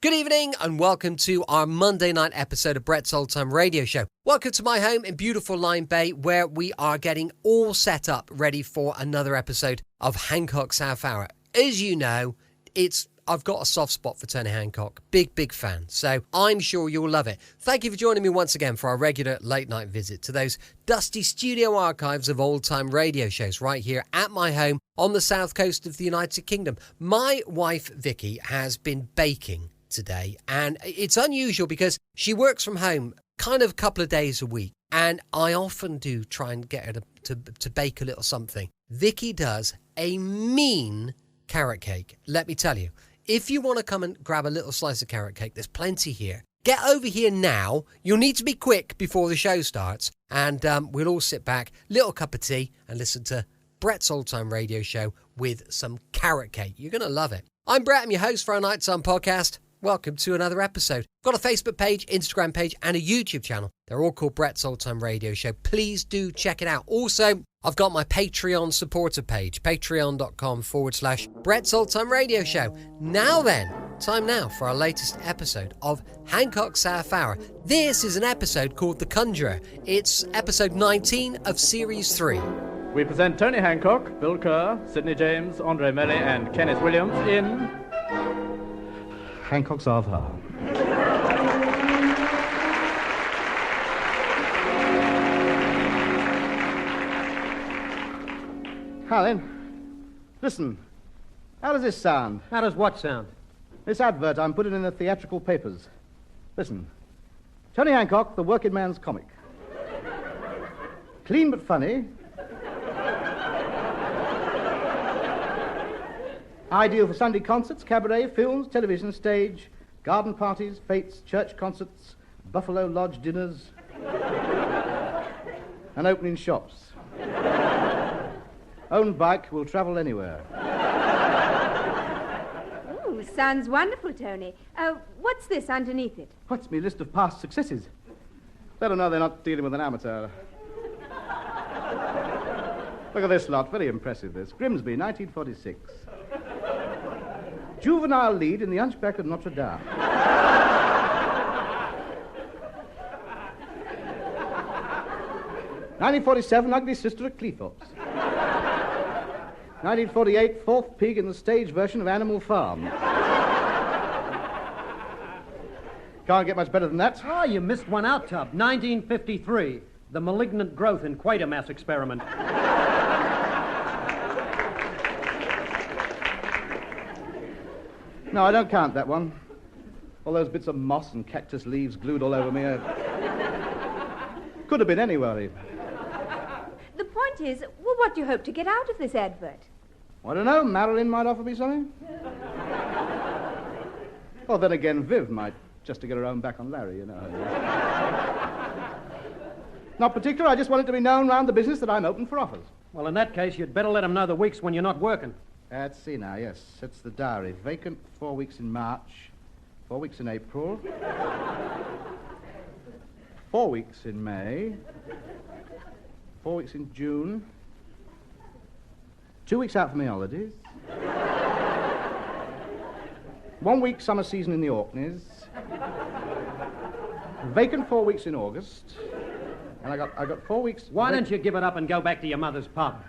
Good evening and welcome to our Monday night episode of Brett's Old Time Radio Show. Welcome to my home in beautiful Lyme Bay, where we are getting all set up ready for another episode of Hancock's Half-Hour. As you know, I've got a soft spot for Tony Hancock. Big fan. So I'm sure you'll love it. Thank you for joining me once again for our regular late night visit to those dusty studio archives of old time radio shows right here at my home on the south coast of the United Kingdom. My wife Vicky has been baking today, and it's unusual because she works from home kind of a couple of days a week, and I often do try and get her to bake a little something. Vicky does a mean carrot cake, let me tell you. If you want to come and grab a little slice of carrot cake, there's plenty here. Get over here now. You'll need to be quick before the show starts, and we'll all sit back, little cup of tea, and listen to Brett's Old Time Radio Show with some carrot cake. You're going to love it. I'm Brett, I'm your host for our Nighttime podcast. Welcome to another episode. Got a Facebook page, Instagram page, and a YouTube channel. They're all called Brett's Old Time Radio Show. Please do check it out. Also, I've got my Patreon supporter page, patreon.com/Brett's Old Time Radio Show. Now then, time now for our latest episode of Hancock's Half-Hour. This is an episode called The Conjurer. It's episode 19 of series 3. We present Tony Hancock, Bill Kerr, Sidney James, Andre Melly, and Kenneth Williams in Hancock's Half-Hour. Alan, listen. How does this sound? How does what sound? This advert I'm putting in the theatrical papers. Listen. Tony Hancock, the working man's comic. Clean but funny. Ideal for Sunday concerts, cabaret, films, television, stage, garden parties, fetes, church concerts, Buffalo Lodge dinners, and opening shops. Own bike, will travel anywhere. Oh, sounds wonderful, Tony. What's this underneath it? What's me list of past successes? Let them know they're not dealing with an amateur. Look at this lot, very impressive this. Grimsby, 1946. Juvenile lead in The Hunchback of Notre Dame. 1947, ugly sister at Cleethorpes. 1948, fourth pig in the stage version of Animal Farm. Can't get much better than that. Oh, you missed one out, Tub. 1953, the malignant growth in Quatermass experiment. No, I don't count that one. All those bits of moss and cactus leaves glued all over me. Could have been anywhere. The point is, well, what do you hope to get out of this advert? I don't know. Marilyn might offer me something. Well, then again, Viv might, just to get her own back on Larry, you know. Not particular. I just want it to be known round the business that I'm open for offers. Well, in that case, you'd better let them know the weeks when you're not working. Let's see now, yes. It's the diary. Vacant 4 weeks in March, 4 weeks in April, 4 weeks in May, 4 weeks in June, 2 weeks out for my holidays, 1 week summer season in the Orkneys, vacant 4 weeks in August, and I got 4 weeks... Why don't you give it up and go back to your mother's pub?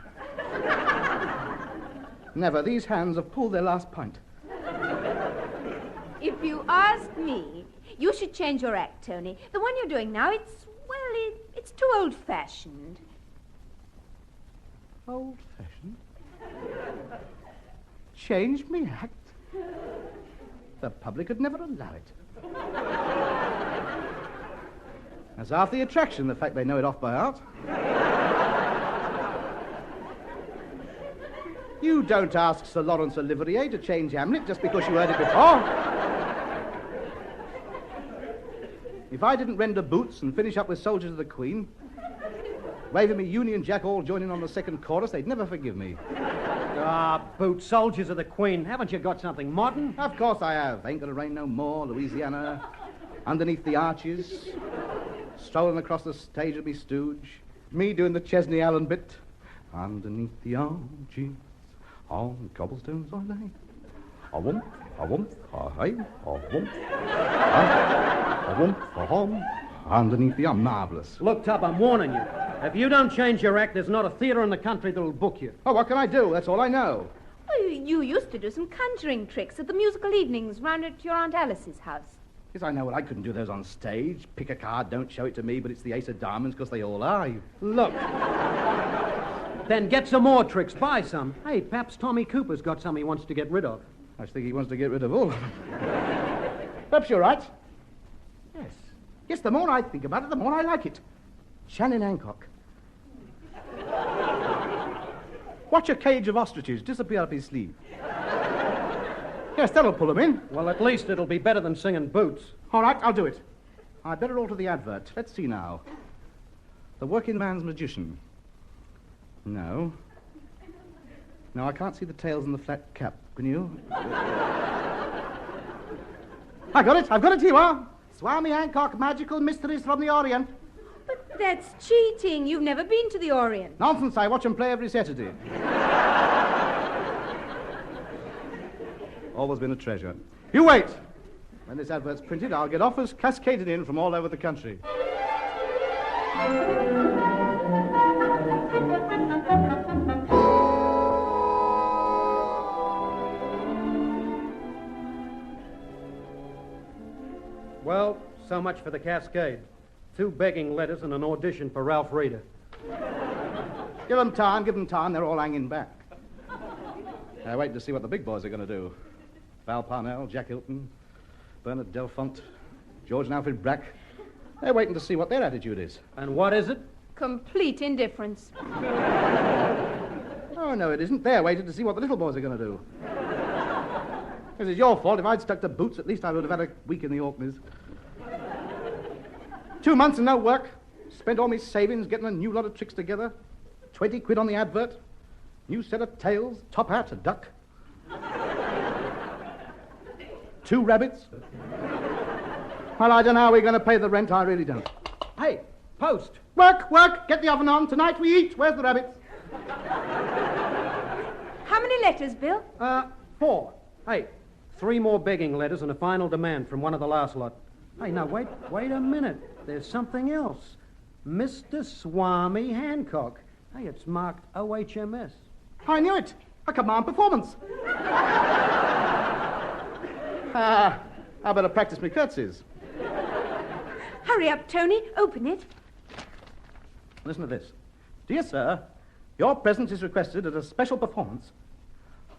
Never. These hands have pulled their last pint. If you ask me, you should change your act, Tony. The one you're doing now, it's too old-fashioned. Old-fashioned? Change me act? The public would never allow it. That's half the attraction, the fact they know it off by heart. You don't ask Sir Lawrence Olivier to change Hamlet just because you heard it before. If I didn't render Boots and finish up with Soldiers of the Queen, waving me Union Jack all joining on the second chorus, they'd never forgive me. Ah, Boots, Soldiers of the Queen. Haven't you got something modern? Of course I have. Ain't Gonna Rain No More, Louisiana, Underneath the Arches, strolling across the stage with me stooge, me doing the Chesney Allen bit. Underneath the arches, on cobblestones I lay. I won't a whoomp, a hey, a whoomp, a whoomp, a home. Underneath the arm, marvelous. Look, Tub, I'm warning you. If you don't change your act, there's not a theater in the country that'll book you. Oh, what can I do? That's all I know. Well, you used to do some conjuring tricks at the musical evenings round at your Aunt Alice's house. Yes, I know. Well, I couldn't do those on stage. Pick a card, don't show it to me, but it's the ace of diamonds because they all are. Look. Then get some more tricks. Buy some. Hey, perhaps Tommy Cooper's got some he wants to get rid of. I think he wants to get rid of all of them. Perhaps you're right. Yes. Yes, the more I think about it, the more I like it. Shannon Hancock. Watch a cage of ostriches disappear up his sleeve. Yes, that'll pull him in. Well, at least it'll be better than singing Boots. All right, I'll do it. I'd better alter the advert. Let's see now. The working man's magician. No. No, I can't see the tails and the flat cap. Can you? I got it. I've got it. Here you are. Swami Hancock, magical mysteries from the Orient. But that's cheating. You've never been to the Orient. Nonsense. I watch him play every Saturday. Always been a treasure. You wait. When this advert's printed, I'll get offers cascaded in from all over the country. Well, so much for the cascade. 2 begging letters and an audition for Ralph Reeder. Give them time, give them time. They're all hanging back. I wait to see what the big boys are going to do. Val Parnell, Jack Hilton, Bernard Delfont, George and Alfred Brack. They're waiting to see what their attitude is. And what is it? Complete indifference. Oh, no, it isn't. They're waiting to see what the little boys are going to do. This is your fault. If I'd stuck to Boots, at least I would have had a week in the Orkneys. 2 months and no work. Spent all my savings getting a new lot of tricks together. 20 quid on the advert. New set of tails, top hat, a duck. 2 rabbits. Well, I don't know how we're going to pay the rent. I really don't. Hey, post. Work, work. Get the oven on. Tonight we eat. Where's the rabbits? How many letters, Bill? 4. Hey, 3 more begging letters and a final demand from one of the last lot. Hey, now, wait a minute. There's something else. Mr. Swami Hancock. Hey, it's marked OHMS. I knew it. A command performance. I better practice my curtsies. Hurry up, Tony. Open it. Listen to this. Dear sir, your presence is requested at a special performance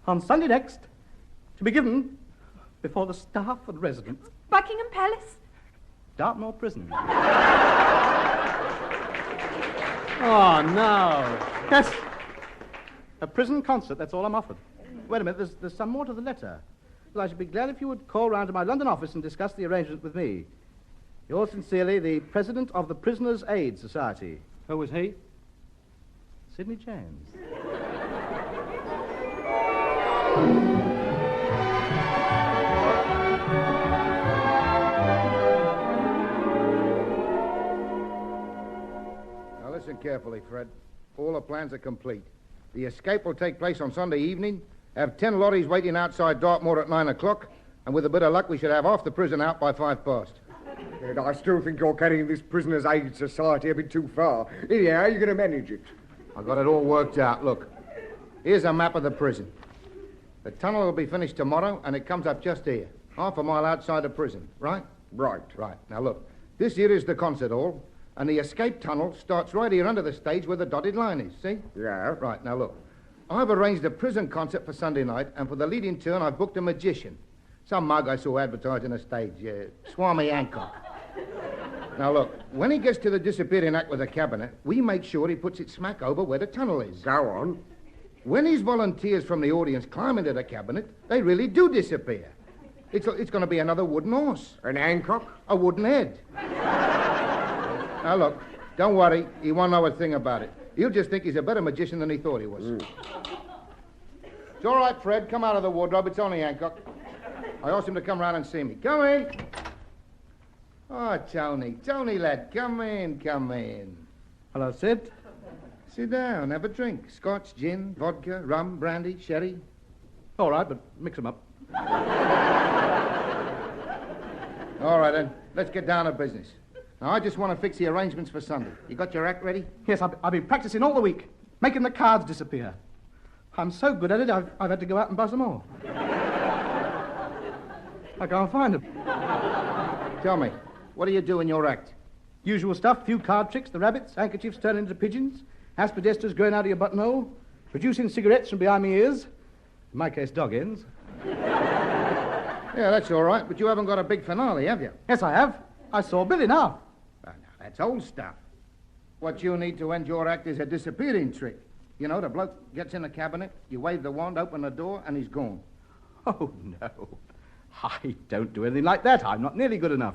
on Sunday next to be given before the staff and residents. Buckingham Palace. Dartmoor Prison. Oh, no. Yes. A prison concert, that's all I'm offered. Wait a minute, there's some more to the letter. Well, I should be glad if you would call round to my London office and discuss the arrangement with me. Yours sincerely, the President of the Prisoners' Aid Society. Who was he? Sidney James. Now listen carefully, Fred. All the plans are complete. The escape will take place on Sunday evening. Have 10 lorries waiting outside Dartmoor at 9 o'clock. And with a bit of luck, we should have half the prison out by 5 past. And I still think you're carrying this Prisoners' Aid Society a bit too far. Anyhow, how are you going to manage it? I got it all worked out. Look, here's a map of the prison. The tunnel will be finished tomorrow, and it comes up just here, half a mile outside the prison, right? Right. Right. Now, look, this here is the concert hall, and the escape tunnel starts right here under the stage where the dotted line is, see? Yeah. Right. Now, look, I've arranged a prison concert for Sunday night, and for the leading turn, I've booked a magician. Some mug I saw advertised on a stage, Swami Hancock. Now, look, when he gets to the disappearing act with the cabinet, we make sure he puts it smack over where the tunnel is. Go on. When these volunteers from the audience climb into the cabinet, they really do disappear. It's going to be another wooden horse. An Hancock? A wooden head. Now, look, don't worry. He won't know a thing about it. He'll just think he's a better magician than he thought he was. It's all right, Fred. Come out of the wardrobe. It's only Hancock. I asked him to come round and see me. Come in. Oh, Tony. Tony, lad. Come in. Hello, Sid. Sit down. Have a drink. Scotch, gin, vodka, rum, brandy, sherry. All right, but mix them up. All right, then. Let's get down to business. Now, I just want to fix the arrangements for Sunday. You got your act ready? Yes, I've been practicing all the week, making the cards disappear. I'm so good at it, I've had to go out and buy some more. I can't find them. Tell me, what do you do in your act? Usual stuff, few card tricks, the rabbits, handkerchiefs turned into pigeons, aspidestras growing out of your buttonhole, producing cigarettes from behind my ears. In my case, dog ends. Yeah, that's all right, but you haven't got a big finale, have you? Yes, I have. I saw Billy now. Now, that's old stuff. What you need to end your act is a disappearing trick. You know, the bloke gets in the cabinet, you wave the wand, open the door, and he's gone. Oh, no. I don't do anything like that. I'm not nearly good enough.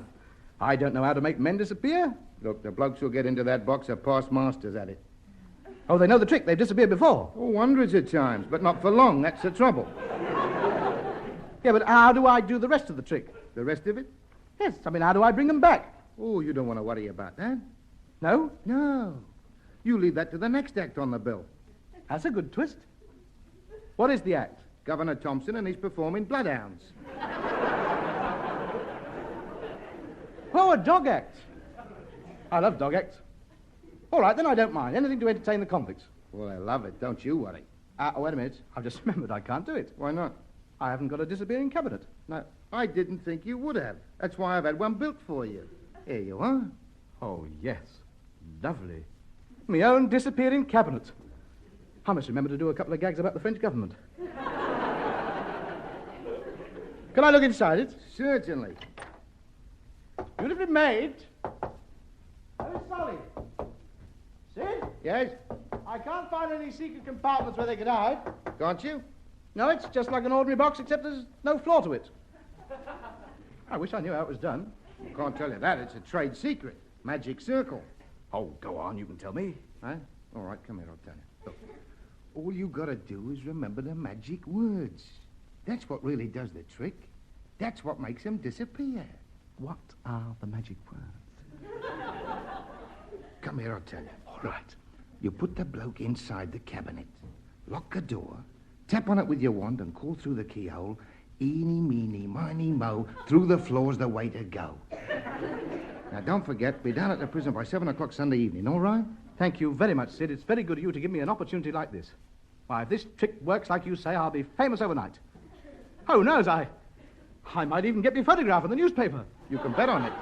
I don't know how to make men disappear. Look, the blokes who get into that box are past masters at it. Oh, they know the trick. They've disappeared before. Oh, hundreds of times, but not for long. That's the trouble. Yeah, but how do I do the rest of the trick? The rest of it? Yes, I mean, how do I bring them back? Oh, you don't want to worry about that. No? No. You leave that to the next act on the bill. That's a good twist. What is the act? Governor Thompson and he's performing bloodhounds. Oh, a dog act. I love dog acts. All right, then I don't mind. Anything to entertain the convicts. Well, I love it. Don't you worry. Wait a minute. I've just remembered I can't do it. Why not? I haven't got a disappearing cabinet. No, I didn't think you would have. That's why I've had one built for you. Here you are. Oh, yes. Lovely. My own disappearing cabinet. I must remember to do a couple of gags about the French government. Can I look inside it? Certainly. Beautifully made. Very solid. Sid? Yes? I can't find any secret compartments where they could hide. Can't you? No, it's just like an ordinary box, except there's no floor to it. I wish I knew how it was done. Can't tell you that. It's a trade secret. Magic circle. Oh, go on, you can tell me. Huh? All right, come here, I'll tell you. Look, all you gotta do is remember the magic words. That's what really does the trick. That's what makes them disappear. What are the magic words? Come here, I'll tell you. All right. You put the bloke inside the cabinet, lock a door, tap on it with your wand and call through the keyhole, eeny, meeny, miny, mo, through the floor's the way to go. Now, don't forget, be down at the prison by 7 o'clock Sunday evening, all right? Thank you very much, Sid. It's very good of you to give me an opportunity like this. Why, if this trick works like you say, I'll be famous overnight. Who knows, I might even get me photograph in the newspaper. You can bet on it.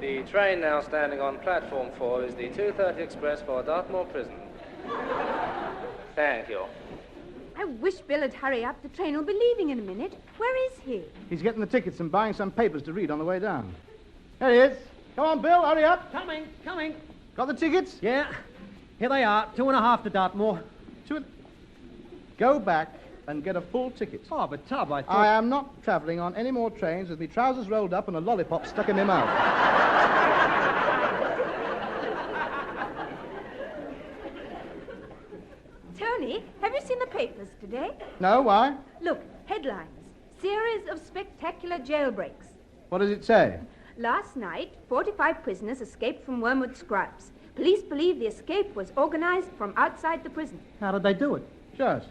The train now standing on platform 4 is the 2:30 express for Dartmoor Prison. Thank you. I wish Bill would hurry up. The train will be leaving in a minute. Where is he? He's getting the tickets and buying some papers to read on the way down. There he is. Come on, Bill, hurry up. Coming. Got the tickets? Yeah, here they are. 2.5 to Dartmoor. Go back and get a full ticket. Oh, but Tub, I thought... I am not travelling on any more trains with me trousers rolled up and a lollipop stuck in my mouth. Tony, have you seen the papers today? No, why? Look, headlines. Series of spectacular jailbreaks. What does it say? Last night, 45 prisoners escaped from Wormwood Scrubs. Police believe the escape was organized from outside the prison. How did they do it? Just.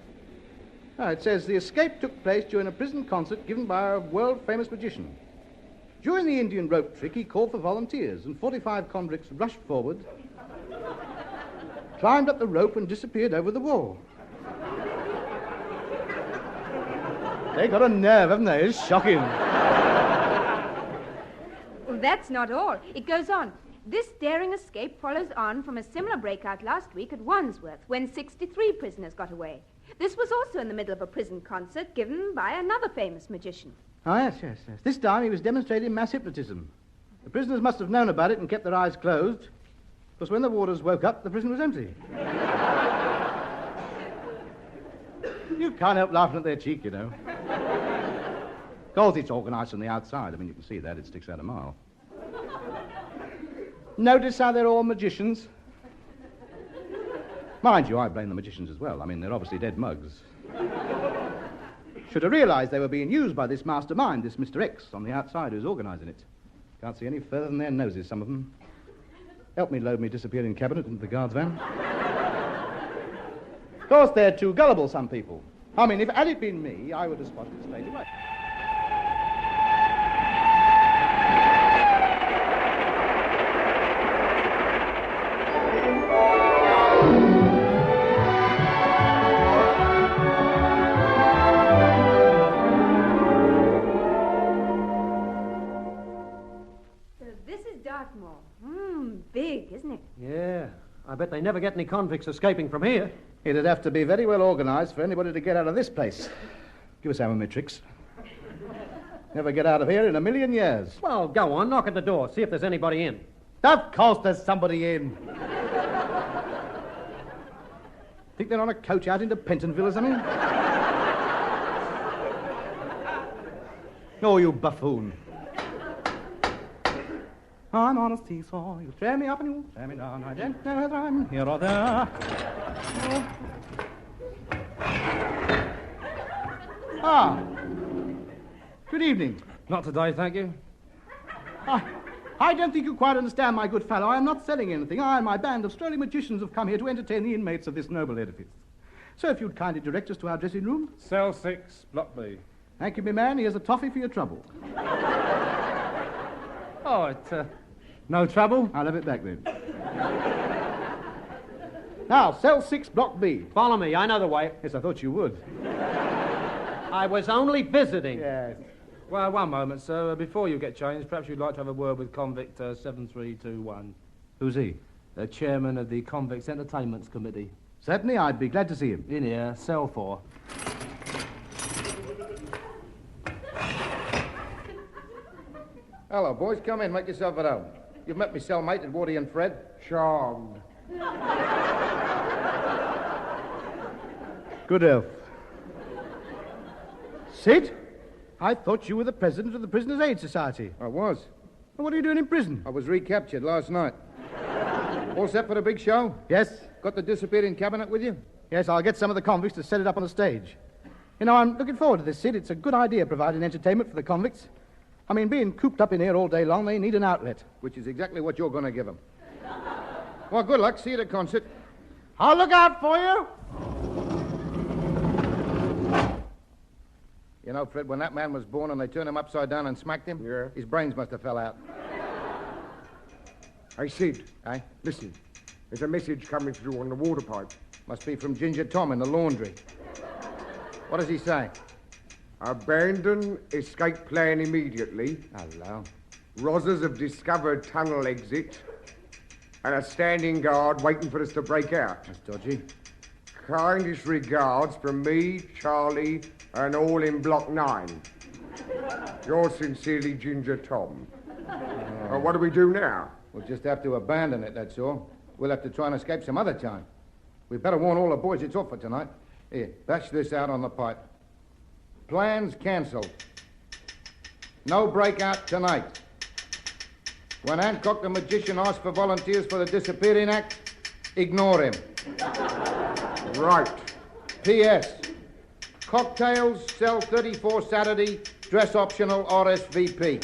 It says the escape took place during a prison concert given by a world-famous magician. During the Indian rope trick, he called for volunteers, and 45 convicts rushed forward, climbed up the rope, and disappeared over the wall. They got a nerve, haven't they? It's shocking. Well, that's not all. It goes on. This daring escape follows on from a similar breakout last week at Wandsworth, when 63 prisoners got away. This was also in the middle of a prison concert given by another famous magician. Oh, yes. This time he was demonstrating mass hypnotism. The prisoners must have known about it and kept their eyes closed, because when the warders woke up, the prison was empty. You can't help laughing at their cheek, you know. Of course, it's organised from the outside. I mean, you can see that. It sticks out a mile. Notice how they're all magicians? Mind you, I blame the magicians as well. I mean, they're obviously dead mugs. Should have realized they were being used by this mastermind, this Mr. X, on the outside who's organizing it. Can't see any further than their noses, some of them. Help me load me disappearing cabinet into the guard's van. Of course, they're too gullible, some people. I mean, if had it been me, I would have spotted it straight away. Big, isn't it? Yeah. I bet they never get any convicts escaping from here. It'd have to be very well organized for anybody to get out of this place. Give us some of my tricks. Never get out of here in a million years. Well, go on, knock at the door, see if there's anybody in. Of course there's somebody in. Think they're on a coach out into Pentonville or something? Oh, you buffoon. I'm on a seesaw. You tear me up and you tear me down. I don't know whether I'm here or there. Oh. Ah. Good evening. Not today, thank you. I don't think you quite understand, my good fellow. I am not selling anything. I and my band of strolling magicians have come here to entertain the inmates of this noble edifice. So if you'd kindly direct us to our dressing room. Cell 6, Block B. Thank you, my man. Here's a toffee for your trouble. Oh, no trouble? I'll have it back then. Now, cell 6, Block B. Follow me, I know the way. Yes, I thought you would. I was only visiting. Yes. Well, one moment, sir. Before you get changed, perhaps you'd like to have a word with convict 7321. Who's he? The chairman of the Convicts Entertainments Committee. Certainly, I'd be glad to see him. In here, cell 4. Hello, boys. Come in. Make yourself at home. You've met me cellmate and Wardy and Fred. Charmed. Good health. Sid? I thought you were the president of the Prisoners' Aid Society. I was. Well, what are you doing in prison? I was recaptured last night. All set for the big show? Yes? Got the disappearing cabinet with you? Yes, I'll get some of the convicts to set it up on the stage. You know, I'm looking forward to this, Sid. It's a good idea providing entertainment for the convicts. I mean, being cooped up in here all day long, they need an outlet. Which is exactly what you're going to give them. Well, good luck. See you at the concert. I'll look out for you. You know, Fred, when that man was born and they turned him upside down and smacked him, Yeah. His brains must have fell out. Hey, Sid. Eh? Listen. There's a message coming through on the water pipe. Must be from Ginger Tom in the laundry. What does he say? Abandon escape plan immediately. Hello. Rozzers have discovered tunnel exit. And a standing guard waiting for us to break out. That's dodgy. Kindest regards from me, Charlie, and all in Block 9. Yours sincerely, Ginger Tom. What do we do now? We'll just have to abandon it, that's all. We'll have to try and escape some other time. We'd better warn all the boys it's off for tonight. Here, bash this out on the pipe. Plans cancelled. No breakout tonight. When Hancock the magician asks for volunteers for the disappearing act, ignore him. Right. P.S. Cocktails, cell 34 Saturday, dress optional, RSVP.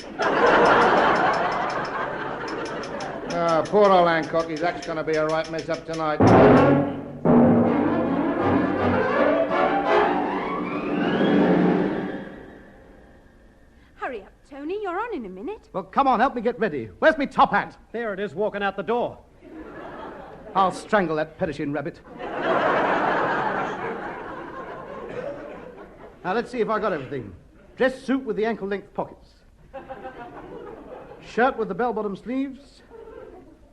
Poor old Hancock, his act's going to be a right mess up tonight. Hurry up, Tony. You're on in a minute. Well, come on, help me get ready. Where's my top hat? There it is, walking out the door. I'll strangle that perishing rabbit. Now, let's see if I got everything. Dress suit with the ankle-length pockets. Shirt with the bell-bottom sleeves.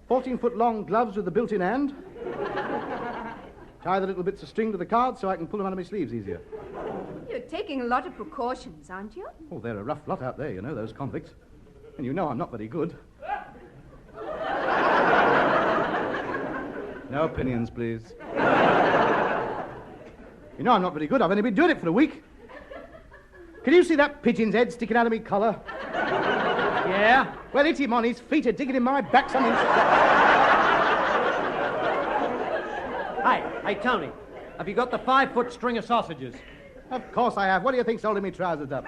14-foot-long gloves with the built-in hand. Tie the little bits of string to the card so I can pull them out of my sleeves easier. You're taking a lot of precautions, aren't you? Oh, they're a rough lot out there, you know, those convicts. And you know I'm not very good. No opinions, please. You know I'm not very good. I've only been doing it for a week. Can you see that pigeon's head sticking out of me collar? Yeah? Well, hit him on. His feet are digging in my back. Something. Hey, Tony, have you got the 5-foot string of sausages? Of course I have. What do you think's holding me trousers up?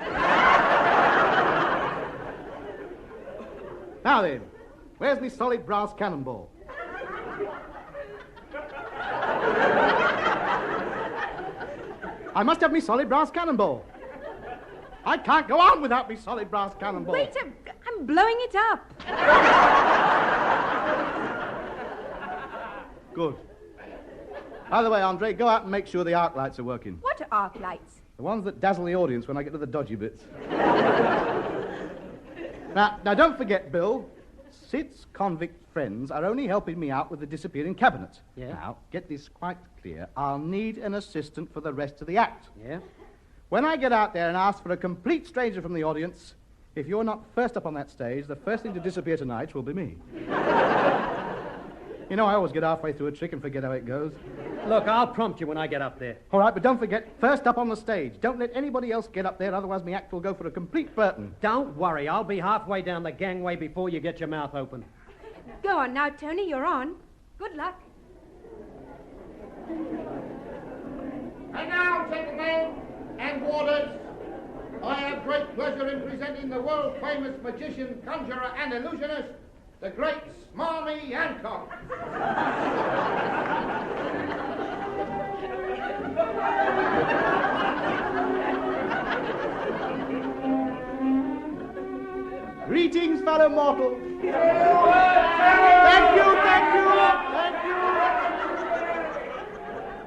Now then, where's me solid brass cannonball? I must have me solid brass cannonball. I can't go on without me solid brass cannonball. Wait, I'm blowing it up. Good. By the way, Andre, go out and make sure the arc lights are working. What are arc lights? The ones that dazzle the audience when I get to the dodgy bits. Now, don't forget, Bill, Sid's convict friends are only helping me out with the disappearing cabinet. Yeah. Now, get this quite clear. I'll need an assistant for the rest of the act. Yeah? When I get out there and ask for a complete stranger from the audience, if you're not first up on that stage, the first thing to disappear tonight will be me. You know, I always get halfway through a trick and forget how it goes. Look, I'll prompt you when I get up there. All right, but don't forget, first up on the stage. Don't let anybody else get up there, otherwise my act will go for a complete Burton. Don't worry, I'll be halfway down the gangway before you get your mouth open. Go on now, Tony, you're on. Good luck. And now, gentlemen and warders, I have great pleasure in presenting the world-famous magician, conjurer, and illusionist, the great Smarmy Hancock. Greetings, fellow mortals. Thank you.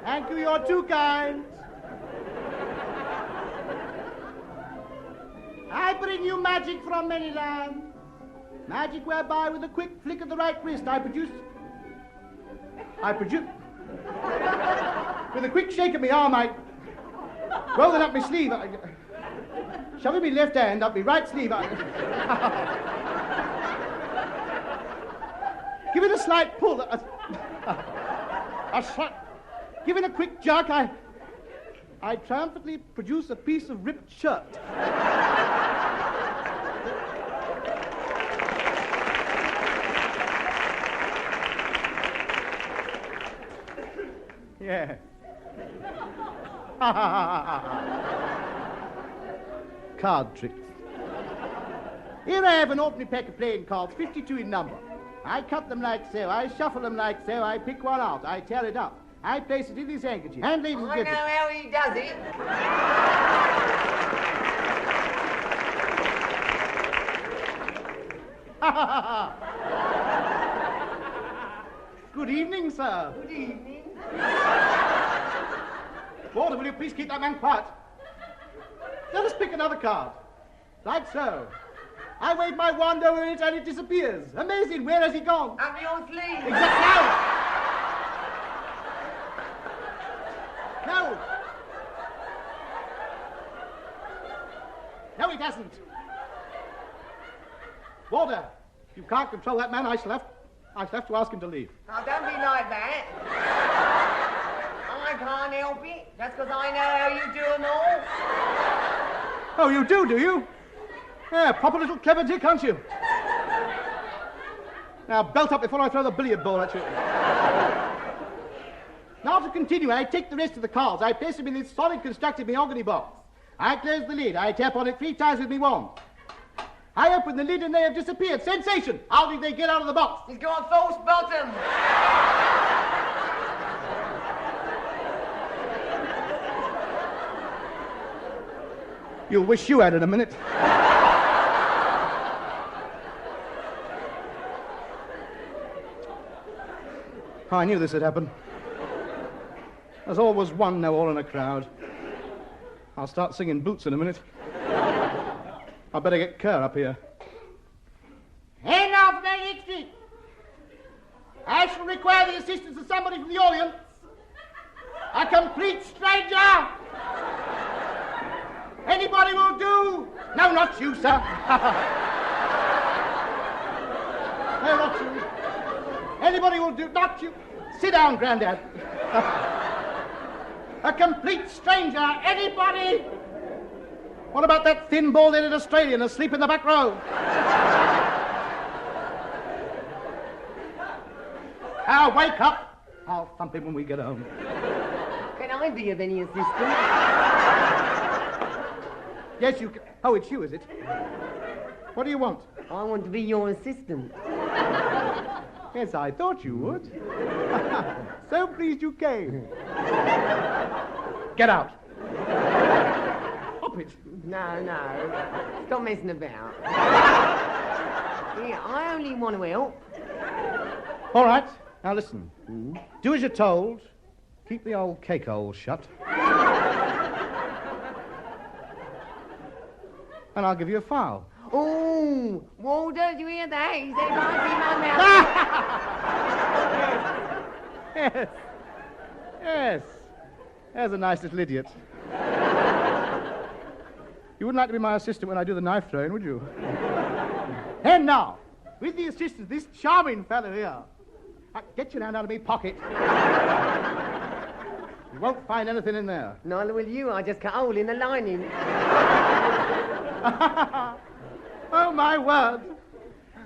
Thank you, you're too kind. I bring you magic from many lands. Magic whereby with a quick flick of the right wrist I produce... With a quick shake of my arm I... Roll it up my sleeve. Shove it my left hand up my right sleeve. Give it a slight pull. Give it a quick jerk. I triumphantly produce a piece of ripped shirt. Yeah. Card tricks. Here I have an opening pack of playing cards, 52 in number. I cut them like so, I shuffle them like so, I pick one out, I tear it up, I place it in his handkerchief. And ladies and I know gentlemen... how he does it. Good evening, sir. Good evening. Walter, will you please keep that man quiet? Let us pick another card. Like so. I wave my wand over it and it disappears. Amazing, where has he gone? Up your sleeve. Exactly. No. No, it hasn't. Walter, you can't control that man. I shall have to ask him to leave. Oh, don't be like that. I can't help it. That's because I know how you do them all. Oh, you do you? Yeah, proper little clever dick, aren't you? Now, belt up before I throw the billiard ball at you. Now, to continue, I take the rest of the cards. I place them in this solid constructed mahogany box. I close the lid. I tap on it 3 times with me wand. I open the lid and they have disappeared. Sensation! How did they get out of the box? He's got a false bottom. You'll wish you had in a minute. I knew this would happen. There's always one know-all in a crowd. I'll start singing Boots in a minute. I better get Kerr up here. Hey now, for Magnetic Street. I shall require the assistance of somebody from the audience. A complete stranger. Anybody will do. No, not you, sir. No, not you. Anybody will do. Not you. Sit down, Grandad. A complete stranger. Anybody? What about that thin, bald-headed Australian asleep in the back row? Now, wake up. I'll thump him when we get home. Can I I be of any assistance? Yes, you can. Oh, it's you, is it? What do you want? I want to be your assistant. Yes, I thought you would. So pleased you came. Get out. Stop it. No. Stop messing about. Yeah, I only want to help. All right. Now listen. Do as you're told. Keep the old cake hole shut. And I'll give you a file. Oh, Walter, do you hear that? He said I'd be my mouth. Yes. There's a nice little idiot. You wouldn't like to be my assistant when I do the knife throwing, would you? And now, with the assistance of this charming fellow here, get your hand out of my pocket. You won't find anything in there. Neither will you. I just cut a hole in the lining. Oh, my word.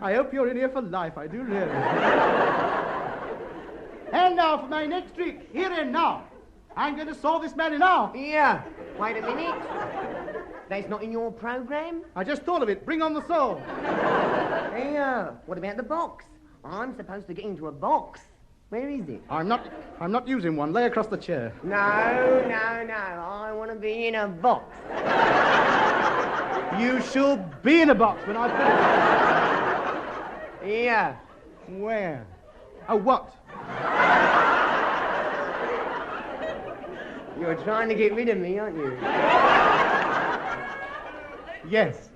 I hope you're in here for life, I do really. And now for my next trick, here and now. I'm going to saw this man in half. Here, wait a minute. That's not in your program? I just thought of it. Bring on the saw. Here, what about the box? I'm supposed to get into a box. Where is it? I'm not using one. Lay across the chair. No. I want to be in a box. You shall be in a box when I finish. Here. Where? Oh, what? You're trying to get rid of me, aren't you? Yes.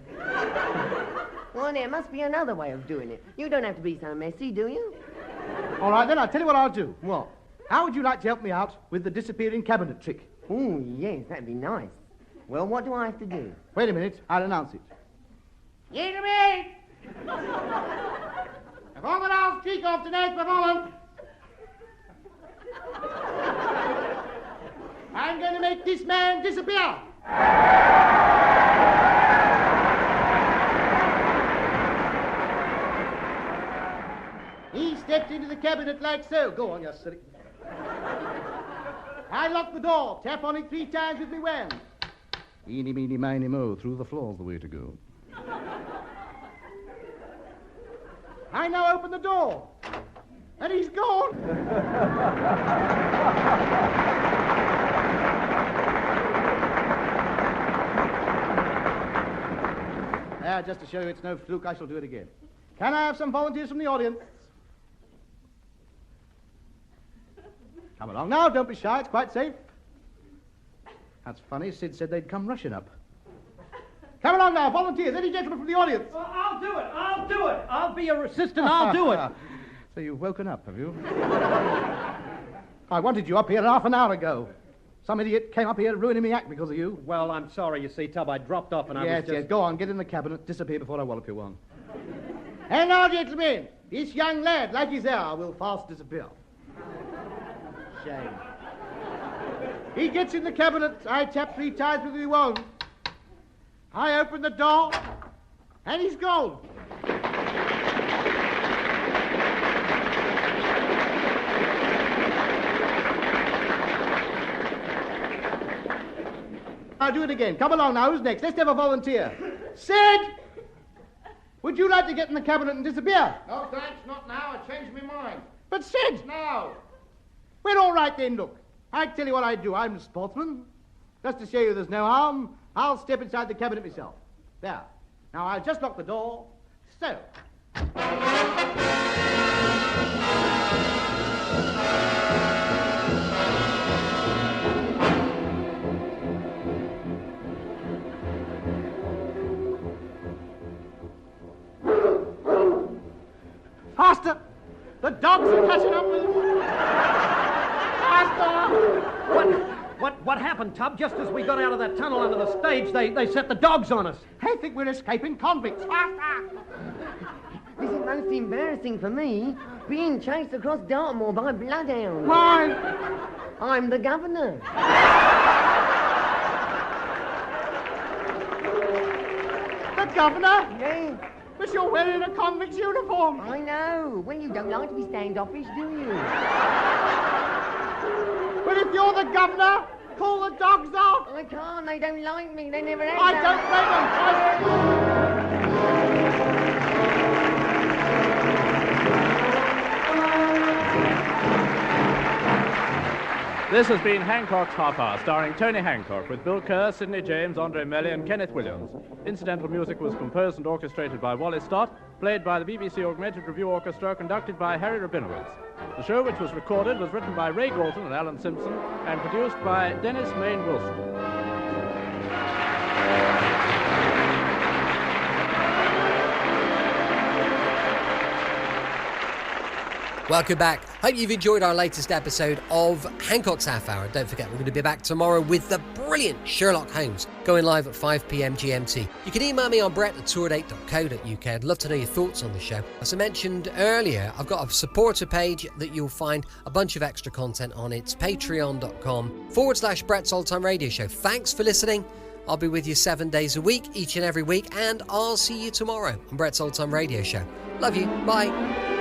Well, there must be another way of doing it. You don't have to be so messy, do you? All right, then, I'll tell you what I'll do. What? How would you like to help me out with the disappearing cabinet trick? Oh, yes, that'd be nice. Well, what do I have to do? Wait a minute, I'll announce it. Gentlemen! Performance I'll kick off tonight's performance. I'm going to make this man disappear. He stepped into the cabinet like so. Go on, you silly. I lock the door. Tap on it 3 times with me wand. Eeny, meeny, miny, mo. Through the floor's the way to go. I now open the door. And he's gone. Just to show you it's no fluke, I shall do it again. Can I have some volunteers from the audience? Come along now, don't be shy, it's quite safe. That's funny, Sid said they'd come rushing up. Come along now, volunteers, any gentlemen from the audience? I'll do it. I'll be your assistant, I'll do it. So you've woken up, have you? I wanted you up here half an hour ago. Some idiot came up here ruining me act because of you. Well, I'm sorry, you see, Tub, I dropped off and I was just... Yes, go on, get in the cabinet, disappear before I wallop you one. And now, gentlemen, this young lad, like his hair, will fast disappear. Shame. He gets in the cabinet, I tap 3 times with the wand. I open the door, and he's gone. I'll do it again. Come along now. Who's next? Let's have a volunteer. Sid! Would you like to get in the cabinet and disappear? No, thanks, not now. I changed my mind. But Sid! Now. Well, all right then, look. I tell you what I do. I'm a sportsman. Just to show you there's no harm, I'll step inside the cabinet myself. There. Now, I'll just lock the door. So. Faster! The dogs are catching up with us! Faster! What happened, Tub? Just as we got out of that tunnel under the stage, they set the dogs on us. They think we're escaping convicts. Faster! This is most embarrassing for me, being chased across Dartmoor by bloodhounds. Why? I'm the governor. The governor? Yeah, But you're wearing a convict's uniform. I know. Well, you don't like to be standoffish, do you? But if you're the governor, call the dogs off. I can't. They don't like me. They never have. I don't blame them. This has been Hancock's Half Hour, starring Tony Hancock, with Bill Kerr, Sidney James, Andre Melly, and Kenneth Williams. Incidental music was composed and orchestrated by Wally Stott, played by the BBC Augmented Review Orchestra, conducted by Harry Rabinowitz. The show, which was recorded, was written by Ray Galton and Alan Simpson, and produced by Dennis Mayne Wilson. Welcome back. Hope you've enjoyed our latest episode of Hancock's Half Hour. Don't forget, we're going to be back tomorrow with the brilliant Sherlock Holmes, going live at 5 p.m. GMT. You can email me on brett@tourdate.co.uk. I'd love to know your thoughts on the show. As I mentioned earlier, I've got a supporter page that you'll find a bunch of extra content on. It's patreon.com/Brett's Old Time Radio Show. Thanks for listening. I'll be with you 7 days a week, each and every week, and I'll see you tomorrow on Brett's Old Time Radio Show. Love you. Bye.